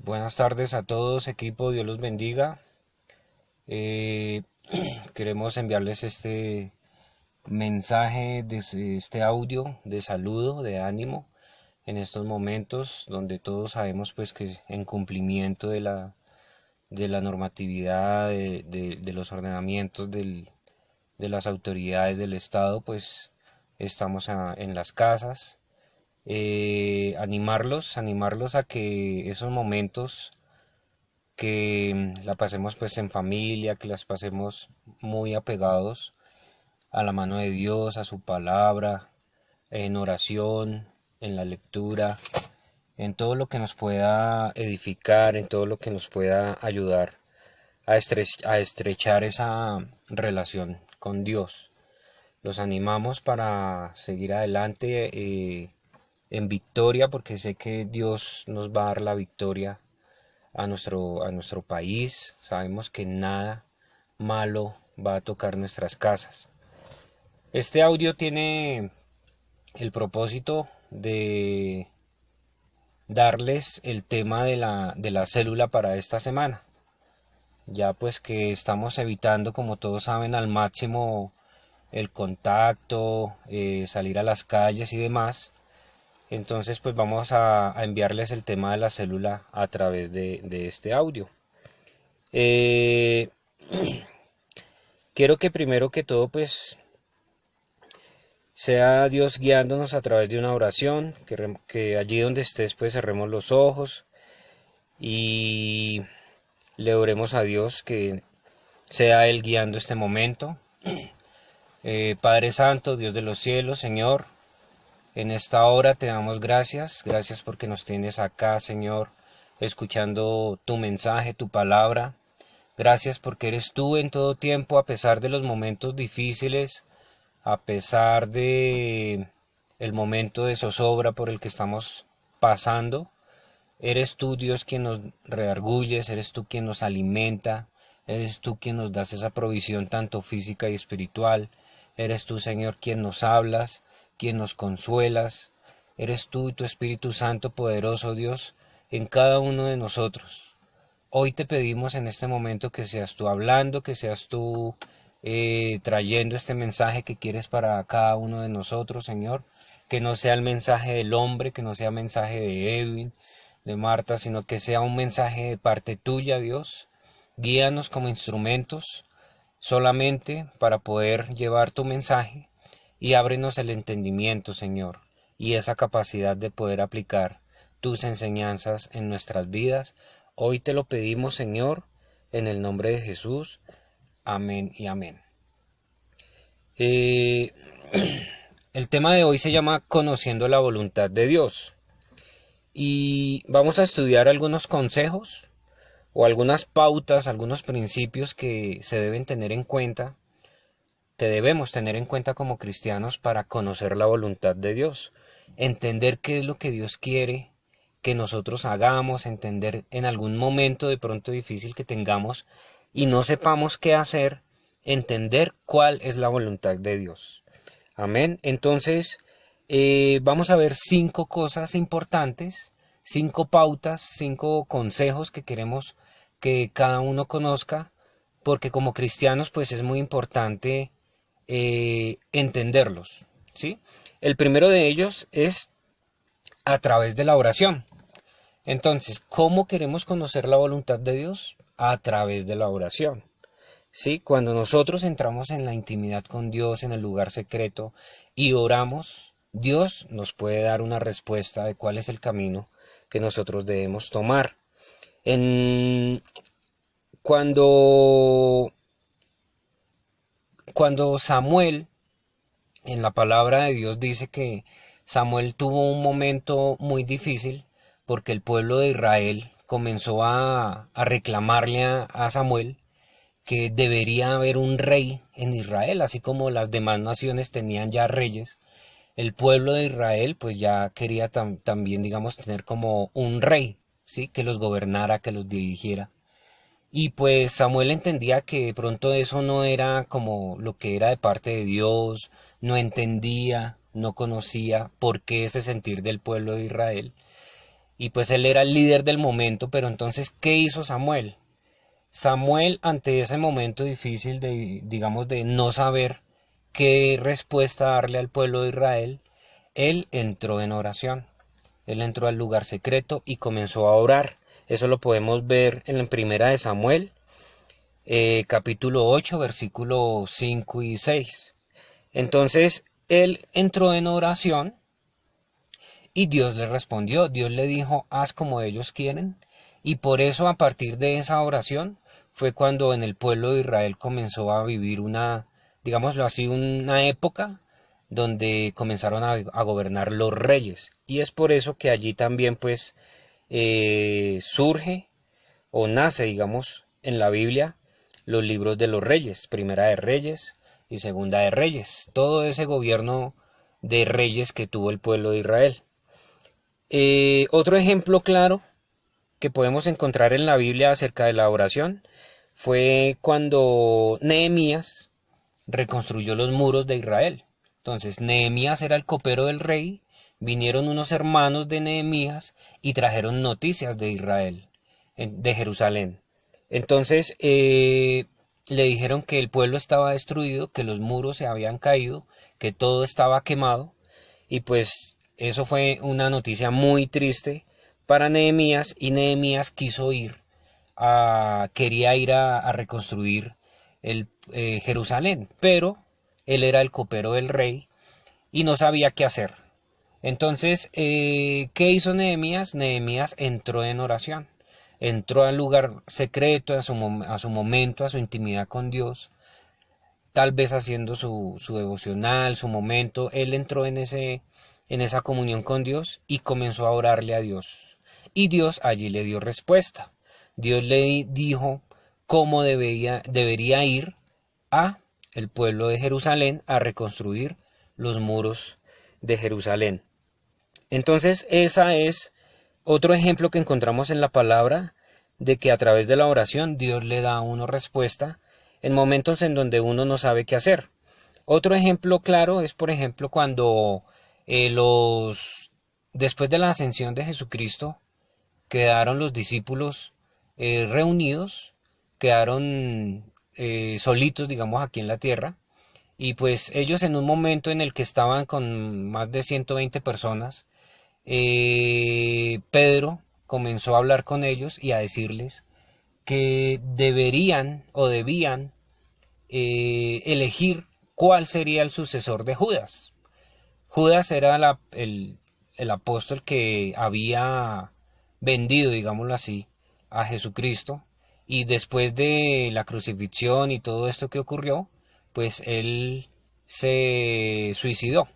Buenas tardes a todos, equipo, Dios los bendiga. Eh, Queremos enviarles este mensaje, este audio de saludo, de ánimo en estos momentos donde todos sabemos pues que en cumplimiento de la normatividad, de los ordenamientos de las autoridades del Estado, pues estamos en las casas. Animarlos a que esos momentos que la pasemos pues en familia, que las pasemos muy apegados a la mano de Dios, a su palabra, en oración, en la lectura, en todo lo que nos pueda edificar, en todo lo que nos pueda ayudar a estrechar esa relación con Dios. Los animamos para seguir adelante en victoria, porque sé que Dios nos va a dar la victoria a nuestro país. Sabemos que nada malo va a tocar nuestras casas. Este audio tiene el propósito de darles el tema de la célula para esta semana. Ya pues que estamos evitando, como todos saben, al máximo el contacto, salir a las calles y demás. Entonces pues vamos a enviarles el tema de la célula a través de este audio. Eh, Quiero que primero que todo pues sea Dios guiándonos a través de una oración, que allí donde estés pues cerremos los ojos y le oremos a Dios que sea Él guiando este momento. Padre Santo, Dios de los cielos, Señor, en esta hora te damos gracias, gracias porque nos tienes acá, Señor, escuchando tu mensaje, tu palabra. Gracias porque eres tú en todo tiempo, a pesar de los momentos difíciles, a pesar de el momento de zozobra por el que estamos pasando. Eres tú, Dios, quien nos redarguyes, eres tú quien nos alimenta, eres tú quien nos das esa provisión tanto física y espiritual. Eres tú, Señor, quien nos hablas, quien nos consuelas. Eres tú y tu Espíritu Santo poderoso, Dios, en cada uno de nosotros. Hoy te pedimos en este momento que seas tú hablando, que seas tú trayendo este mensaje que quieres para cada uno de nosotros, Señor. Que no sea el mensaje del hombre, que no sea mensaje de Edwin, de Marta, sino que sea un mensaje de parte tuya, Dios. Guíanos como instrumentos solamente para poder llevar tu mensaje y ábrenos el entendimiento, Señor, y esa capacidad de poder aplicar tus enseñanzas en nuestras vidas. Hoy te lo pedimos, Señor, en el nombre de Jesús. Amén y amén. Eh, el tema de hoy se llama Conociendo la voluntad de Dios. Y vamos a estudiar algunos consejos o algunas pautas, algunos principios que se deben tener en cuenta, que debemos tener en cuenta como cristianos para conocer la voluntad de Dios. Entender qué es lo que Dios quiere que nosotros hagamos, entender en algún momento de pronto difícil que tengamos y no sepamos qué hacer, entender cuál es la voluntad de Dios. Amén. Entonces, vamos a ver 5 cosas importantes, 5 pautas, 5 consejos que queremos que cada uno conozca, porque como cristianos pues es muy importante entenderlos, ¿sí? El primero de ellos es a través de la oración. Entonces, ¿cómo queremos conocer la voluntad de Dios? A través de la oración. ¿Sí? Cuando nosotros entramos en la intimidad con Dios, en el lugar secreto, y oramos, Dios nos puede dar una respuesta de cuál es el camino que nosotros debemos tomar. En, cuando, cuando Samuel, en la palabra de Dios dice que Samuel tuvo un momento muy difícil porque el pueblo de Israel comenzó a reclamarle a Samuel que debería haber un rey en Israel, así como las demás naciones tenían ya reyes. El pueblo de Israel pues ya quería también, digamos, tener como un rey, ¿sí? Que los gobernara, que los dirigiera. Y pues Samuel entendía que de pronto eso no era como lo que era de parte de Dios, no entendía, no conocía por qué ese sentir del pueblo de Israel. y pues él era el líder del momento. Pero entonces, ¿qué hizo Samuel? Samuel, ante ese momento difícil de, digamos, de no saber qué respuesta darle al pueblo de Israel, él entró en oración. Él entró al lugar secreto y comenzó a orar. Eso lo podemos ver en la primera de Samuel, capítulo 8, versículos 5 y 6. Entonces, él entró en oración y Dios le respondió. Dios le dijo, haz como ellos quieren. Y por eso, a partir de esa oración, fue cuando en el pueblo de Israel comenzó a vivir una, digámoslo así, una época donde comenzaron a gobernar los reyes. Y es por eso que allí también pues surge o nace, digamos, en la Biblia los libros de los reyes, Primera de Reyes y Segunda de Reyes, todo ese gobierno de reyes que tuvo el pueblo de Israel. Otro ejemplo claro que podemos encontrar en la Biblia acerca de la oración fue cuando Nehemías reconstruyó los muros de Israel. Entonces, Nehemías era el copero del rey, vinieron unos hermanos de Nehemías y trajeron noticias de Israel, de Jerusalén. Entonces, le dijeron que el pueblo estaba destruido, que los muros se habían caído, que todo estaba quemado, y pues eso fue una noticia muy triste para Nehemías, y Nehemías quiso ir quería ir a reconstruir Jerusalén, pero él era el copero del rey y no sabía qué hacer. Entonces, ¿qué hizo Nehemías? Nehemías entró en oración, entró al lugar secreto, a su momento, a su intimidad con Dios, tal vez haciendo su devocional, su momento. Él entró en esa comunión con Dios y comenzó a orarle a Dios. Y Dios allí le dio respuesta. Dios le dijo cómo debería ir a el pueblo de Jerusalén a reconstruir los muros de Jerusalén. Entonces, esa es otro ejemplo que encontramos en la palabra de que a través de la oración Dios le da a uno respuesta en momentos en donde uno no sabe qué hacer. Otro ejemplo claro es, por ejemplo, cuando después de la ascensión de Jesucristo quedaron los discípulos reunidos, quedaron solitos, digamos, aquí en la tierra, y pues ellos en un momento en el que estaban con más de 120 personas, Pedro comenzó a hablar con ellos y a decirles que deberían o debían elegir cuál sería el sucesor de Judas. Judas era el apóstol que había vendido, digámoslo así, a Jesucristo, y después de la crucifixión y todo esto que ocurrió, pues él se suicidó.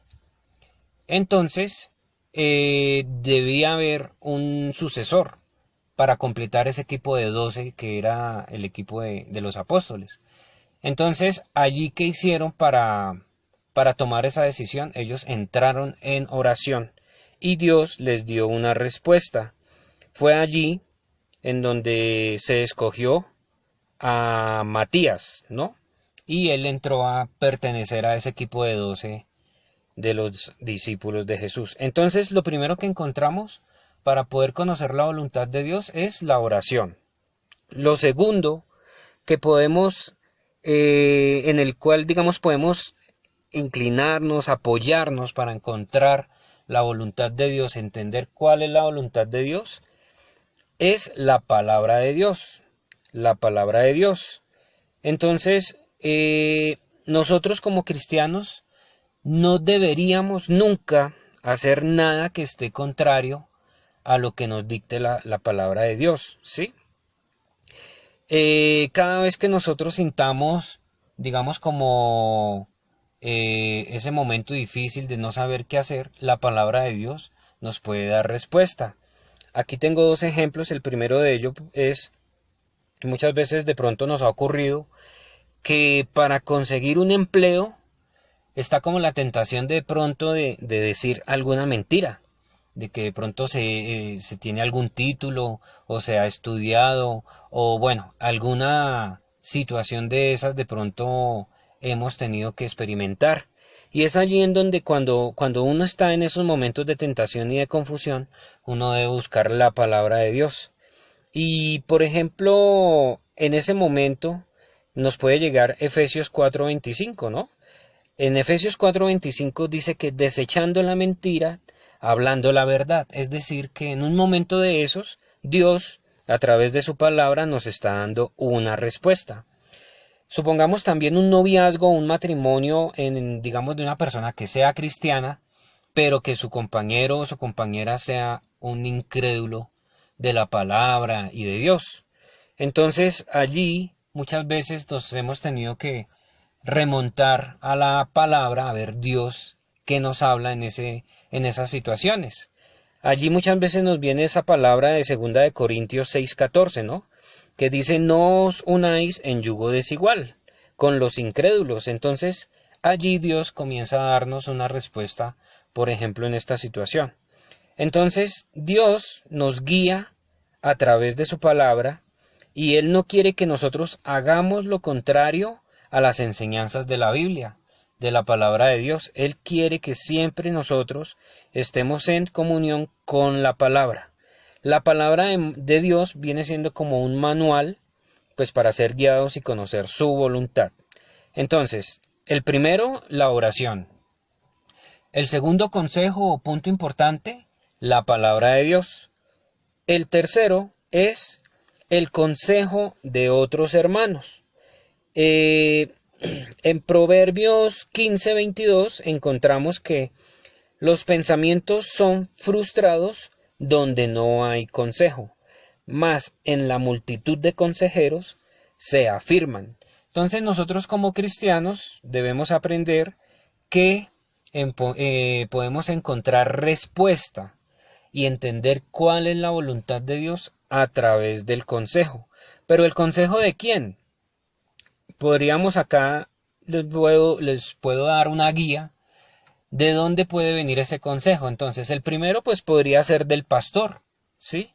Entonces, debía haber un sucesor para completar ese equipo de 12 que era el equipo de los apóstoles. Entonces, allí que hicieron para tomar esa decisión, ellos entraron en oración y Dios les dio una respuesta. Fue allí en donde se escogió a Matías, ¿no? Y él entró a pertenecer a ese equipo de 12 de los discípulos de Jesús. Entonces, lo primero que encontramos para poder conocer la voluntad de Dios es la oración. Lo segundo que podemos, en el cual, digamos, podemos inclinarnos, apoyarnos para encontrar la voluntad de Dios, entender cuál es la voluntad de Dios, es la palabra de Dios. La palabra de Dios. Entonces, nosotros como cristianos no deberíamos nunca hacer nada que esté contrario a lo que nos dicte la palabra de Dios, ¿sí? Cada vez que nosotros sintamos, digamos, como ese momento difícil de no saber qué hacer, la palabra de Dios nos puede dar respuesta. Aquí tengo dos ejemplos. El primero de ellos es, muchas veces de pronto nos ha ocurrido que para conseguir un empleo está como la tentación de pronto de decir alguna mentira, de que de pronto se tiene algún título o se ha estudiado o bueno, alguna situación de esas de pronto hemos tenido que experimentar. Y es allí en donde cuando uno está en esos momentos de tentación y de confusión, uno debe buscar la palabra de Dios. Y por ejemplo, en ese momento nos puede llegar Efesios 4:25, ¿no? En Efesios 4:25 dice que desechando la mentira, hablando la verdad. Es decir, que en un momento de esos, Dios, a través de su palabra, nos está dando una respuesta. Supongamos también un noviazgo, un matrimonio, digamos, de una persona que sea cristiana, pero que su compañero o su compañera sea un incrédulo de la palabra y de Dios. Entonces, allí muchas veces nos hemos tenido que remontar a la palabra, a ver Dios qué nos habla en esas situaciones. Allí muchas veces nos viene esa palabra de 2 Corintios 6:14, ¿no? Que dice: no os unáis en yugo desigual con los incrédulos. Entonces, allí Dios comienza a darnos una respuesta, por ejemplo, en esta situación. Entonces, Dios nos guía a través de su palabra y Él no quiere que nosotros hagamos lo contrario a las enseñanzas de la Biblia, de la palabra de Dios. Él quiere que siempre nosotros estemos en comunión con la palabra. La palabra de Dios viene siendo como un manual, pues para ser guiados y conocer su voluntad. Entonces, el primero, la oración. El segundo consejo o punto importante, la palabra de Dios. El tercero es el consejo de otros hermanos. En Proverbios 15:22 encontramos que los pensamientos son frustrados donde no hay consejo, mas en la multitud de consejeros se afirman. Entonces nosotros como cristianos debemos aprender que podemos encontrar respuesta y entender cuál es la voluntad de Dios a través del consejo. Pero ¿el consejo de quién? Podríamos acá, les puedo dar una guía de dónde puede venir ese consejo. Entonces, el primero pues podría ser del pastor, ¿sí?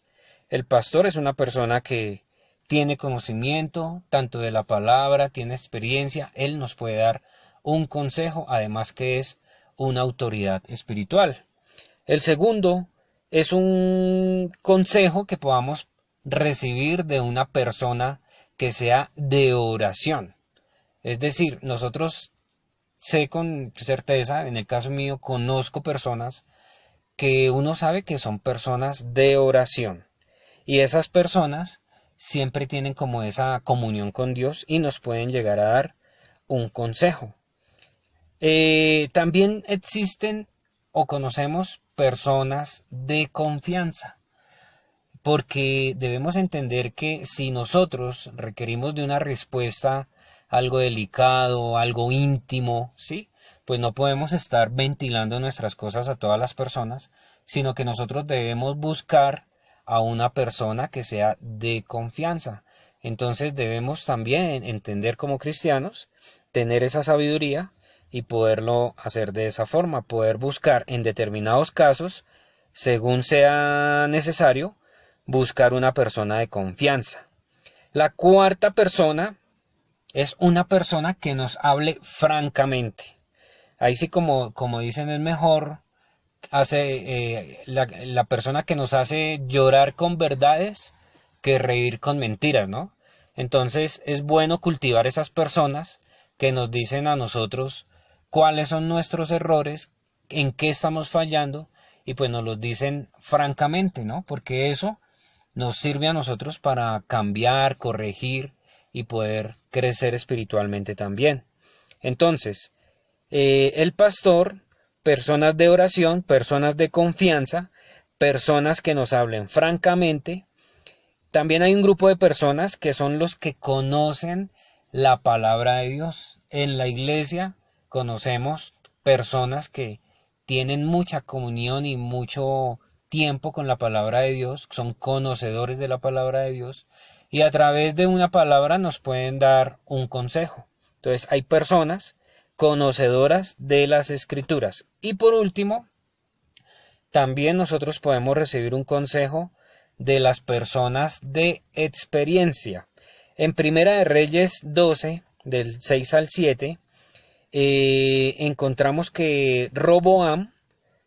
El pastor es una persona que tiene conocimiento tanto de la palabra, tiene experiencia, él nos puede dar un consejo, además que es una autoridad espiritual. El segundo es un consejo que podamos recibir de una persona que sea de oración. Es decir, nosotros sé con certeza, en el caso mío, conozco personas que uno sabe que son personas de oración. Y esas personas siempre tienen como esa comunión con Dios y nos pueden llegar a dar un consejo. También existen o conocemos personas de confianza, porque debemos entender que si nosotros requerimos de una respuesta algo delicado, algo íntimo, ¿sí? Pues no podemos estar ventilando nuestras cosas a todas las personas, sino que nosotros debemos buscar a una persona que sea de confianza. Entonces debemos también entender como cristianos, tener esa sabiduría y poderlo hacer de esa forma, poder buscar en determinados casos, según sea necesario, buscar una persona de confianza. La cuarta persona es una persona que nos hable francamente. Ahí sí, como dicen, es mejor la persona que nos hace llorar con verdades que reír con mentiras, ¿no? Entonces es bueno cultivar esas personas que nos dicen a nosotros cuáles son nuestros errores, en qué estamos fallando, y pues nos los dicen francamente, ¿no? Porque eso nos sirve a nosotros para cambiar, corregir y poder crecer espiritualmente también. Entonces, el pastor, personas de oración, personas de confianza, personas que nos hablen francamente. También hay un grupo de personas que son los que conocen la palabra de Dios. En la iglesia conocemos personas que tienen mucha comunión y mucho tiempo con la palabra de Dios, son conocedores de la palabra de Dios y a través de una palabra nos pueden dar un consejo. Entonces hay personas conocedoras de las escrituras. Y por último, también nosotros podemos recibir un consejo de las personas de experiencia. En Primera de Reyes 12, del 6 al 7, encontramos que Roboam,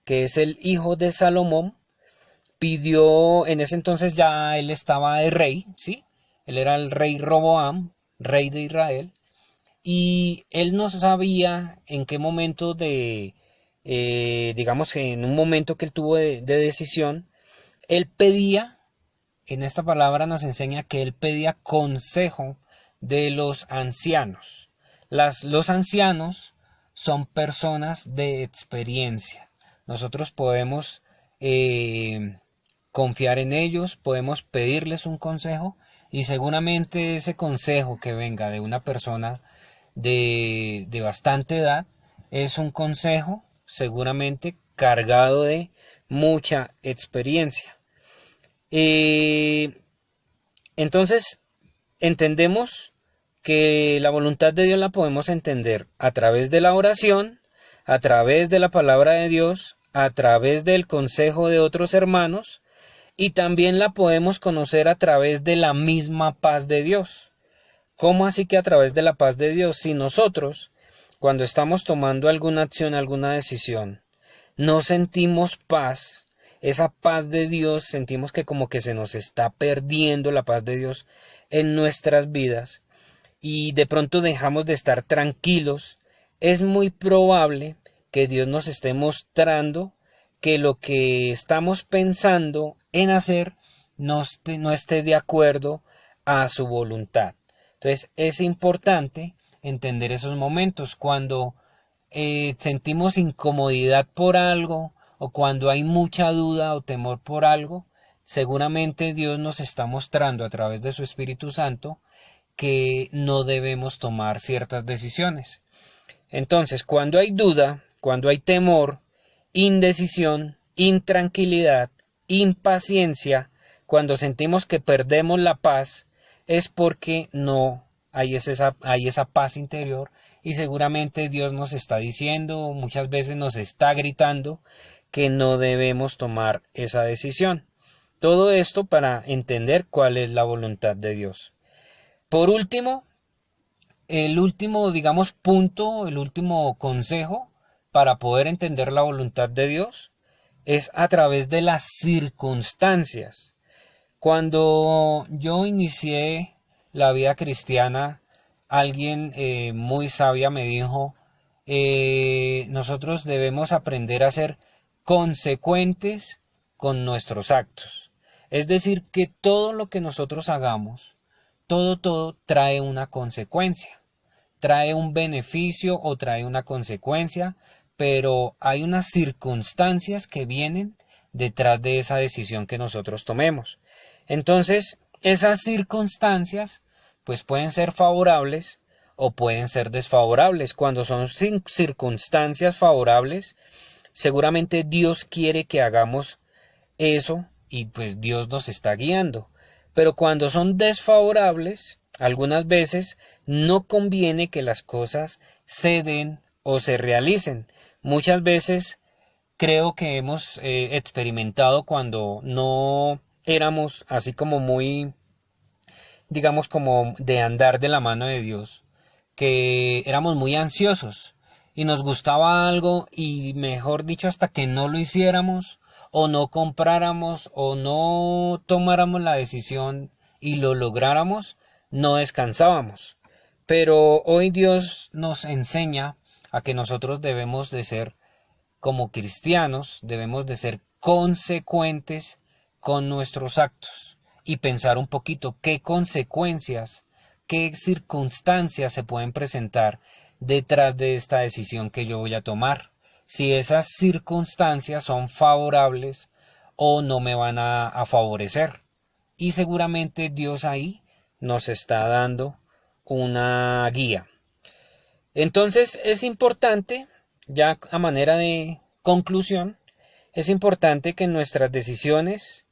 que es el hijo de Salomón, pidió, en ese entonces ya él estaba de rey, ¿sí? Él era el rey Roboam, rey de Israel, y él no sabía en qué momento digamos que en un momento que él tuvo de decisión, él pedía, en esta palabra nos enseña que él pedía consejo de los ancianos. Los ancianos son personas de experiencia. Nosotros podemos confiar en ellos, podemos pedirles un consejo y seguramente ese consejo que venga de una persona de bastante edad es un consejo seguramente cargado de mucha experiencia. Entonces, entendemos que la voluntad de Dios la podemos entender a través de la oración, a través de la palabra de Dios, a través del consejo de otros hermanos, y también la podemos conocer a través de la misma paz de Dios. ¿Cómo así que a través de la paz de Dios? Si nosotros, cuando estamos tomando alguna acción, alguna decisión, no sentimos paz, esa paz de Dios, sentimos que como que se nos está perdiendo la paz de Dios en nuestras vidas y de pronto dejamos de estar tranquilos, es muy probable que Dios nos esté mostrando que lo que estamos pensando en hacer no esté de acuerdo a su voluntad. Entonces es importante entender esos momentos cuando sentimos incomodidad por algo o cuando hay mucha duda o temor por algo, seguramente Dios nos está mostrando a través de su Espíritu Santo que no debemos tomar ciertas decisiones. Entonces, cuando hay duda, cuando hay temor, indecisión, intranquilidad, impaciencia, cuando sentimos que perdemos la paz, es porque no hay esa paz interior y seguramente Dios nos está diciendo, muchas veces nos está gritando que no debemos tomar esa decisión. Todo esto para entender cuál es la voluntad de Dios. Por último, el último, digamos, punto, el último consejo para poder entender la voluntad de Dios es a través de las circunstancias. Cuando yo inicié la vida cristiana, alguien muy sabia me dijo, nosotros debemos aprender a ser consecuentes con nuestros actos. Es decir, que todo lo que nosotros hagamos, todo trae una consecuencia, trae un beneficio o trae una consecuencia, pero hay unas circunstancias que vienen detrás de esa decisión que nosotros tomemos. Entonces, esas circunstancias pues pueden ser favorables o pueden ser desfavorables. Cuando son circunstancias favorables, seguramente Dios quiere que hagamos eso y pues Dios nos está guiando. Pero cuando son desfavorables, algunas veces no conviene que las cosas se den o se realicen. Muchas veces creo que hemos experimentado cuando no éramos así como muy, digamos, como de andar de la mano de Dios, que éramos muy ansiosos y nos gustaba algo y mejor dicho hasta que no lo hiciéramos o no compráramos o no tomáramos la decisión y lo lográramos, no descansábamos. Pero hoy Dios nos enseña a que nosotros debemos de ser como cristianos, debemos de ser consecuentes con nuestros actos y pensar un poquito qué consecuencias, qué circunstancias se pueden presentar detrás de esta decisión que yo voy a tomar. Si esas circunstancias son favorables o no me van a favorecer. Y seguramente Dios ahí nos está dando una guía. Entonces es importante, ya a manera de conclusión, es importante que nuestras decisiones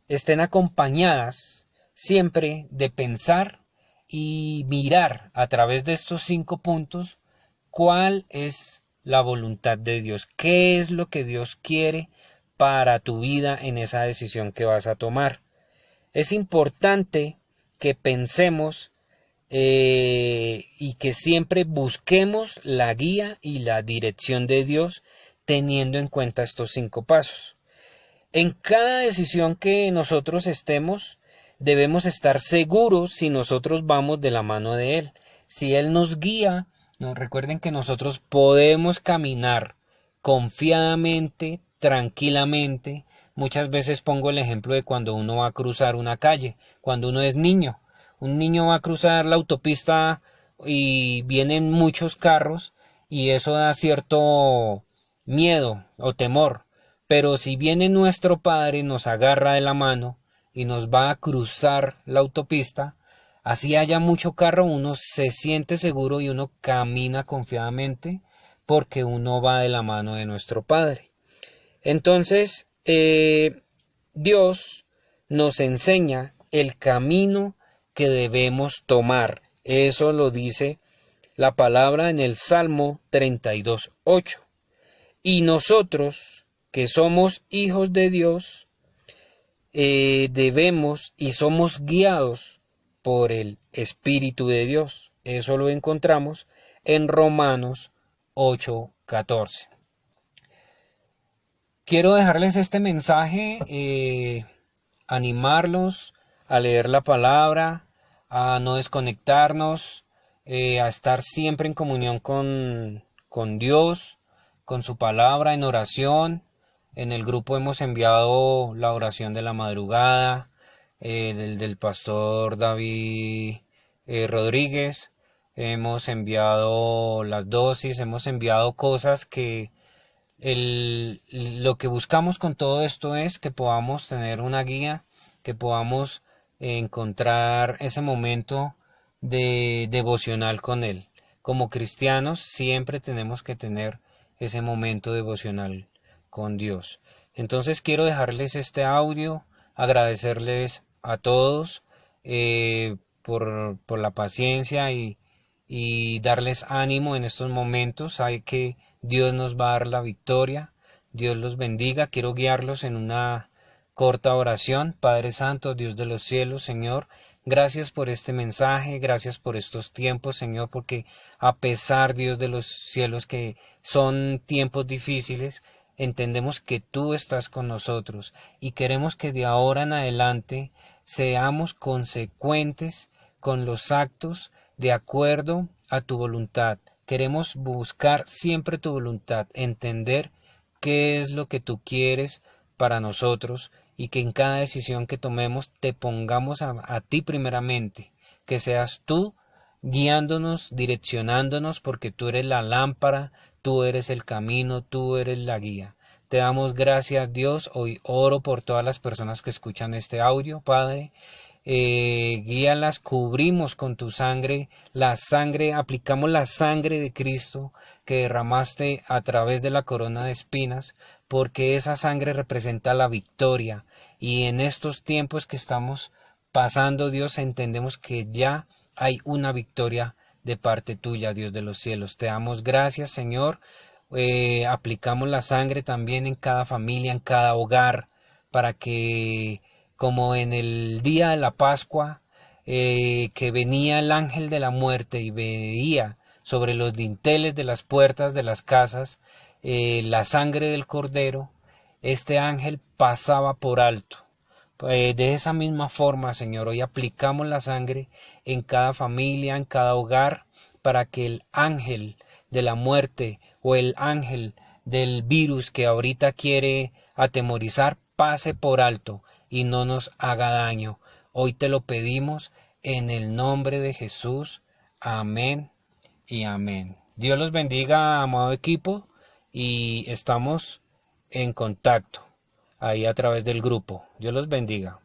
estén acompañadas siempre de pensar y mirar a través de estos 5 puntos cuál es la voluntad de Dios, qué es lo que Dios quiere para tu vida en esa decisión que vas a tomar. Es importante que pensemos y que siempre busquemos la guía y la dirección de Dios teniendo en cuenta estos 5 pasos. En cada decisión que nosotros estemos, debemos estar seguros si nosotros vamos de la mano de Él. Si Él nos guía, recuerden que nosotros podemos caminar confiadamente, tranquilamente. Muchas veces pongo el ejemplo de cuando uno va a cruzar una calle, cuando uno es niño. Un niño va a cruzar la autopista y vienen muchos carros y eso da cierto miedo o temor. Pero si viene nuestro Padre, nos agarra de la mano y nos va a cruzar la autopista, así haya mucho carro, uno se siente seguro y uno camina confiadamente porque uno va de la mano de nuestro Padre. Entonces, Dios nos enseña el camino que debemos tomar. Eso lo dice la palabra en el Salmo 32:8. Y nosotros, que somos hijos de Dios, debemos y somos guiados por el Espíritu de Dios. Eso lo encontramos en Romanos 8:14. Quiero dejarles este mensaje, animarlos a leer la palabra, a no desconectarnos, a estar siempre en comunión con Dios, con su palabra, en oración. En el grupo hemos enviado la oración de la madrugada, del pastor David Rodríguez. Hemos enviado las dosis, hemos enviado cosas que lo que buscamos con todo esto es que podamos tener una guía, que podamos encontrar ese momento de devocional con Él. Como cristianos siempre tenemos que tener ese momento devocional con Dios. Entonces quiero dejarles este audio, agradecerles a todos por la paciencia y darles ánimo en estos momentos. Hay que Dios nos va a dar la victoria. Dios los bendiga. Quiero guiarlos en una corta oración. Padre Santo, Dios de los cielos, Señor, gracias por este mensaje, gracias por estos tiempos, Señor, porque a pesar, Dios de los cielos, que son tiempos difíciles, entendemos que tú estás con nosotros y queremos que de ahora en adelante seamos consecuentes con los actos de acuerdo a tu voluntad. Queremos buscar siempre tu voluntad, entender qué es lo que tú quieres para nosotros y que en cada decisión que tomemos te pongamos a ti primeramente, que seas tú guiándonos, direccionándonos, porque tú eres la lámpara, tú eres el camino, tú eres la guía. Te damos gracias, Dios. Hoy oro por todas las personas que escuchan este audio, Padre. Guíalas, cubrimos con tu sangre, aplicamos la sangre de Cristo que derramaste a través de la corona de espinas, porque esa sangre representa la victoria. Y en estos tiempos que estamos pasando, Dios, entendemos que ya hay una victoria de parte tuya, Dios de los cielos. Te damos gracias, Señor. Aplicamos la sangre también en cada familia, en cada hogar, para que, como en el día de la Pascua, que venía el ángel de la muerte y veía sobre los dinteles de las puertas de las casas la sangre del cordero, este ángel pasaba por alto. De esa misma forma, Señor, hoy aplicamos la sangre en cada familia, en cada hogar, para que el ángel de la muerte o el ángel del virus que ahorita quiere atemorizar pase por alto y no nos haga daño. Hoy te lo pedimos en el nombre de Jesús. Amén y amén. Dios los bendiga, amado equipo, y estamos en contacto ahí a través del grupo. Dios los bendiga.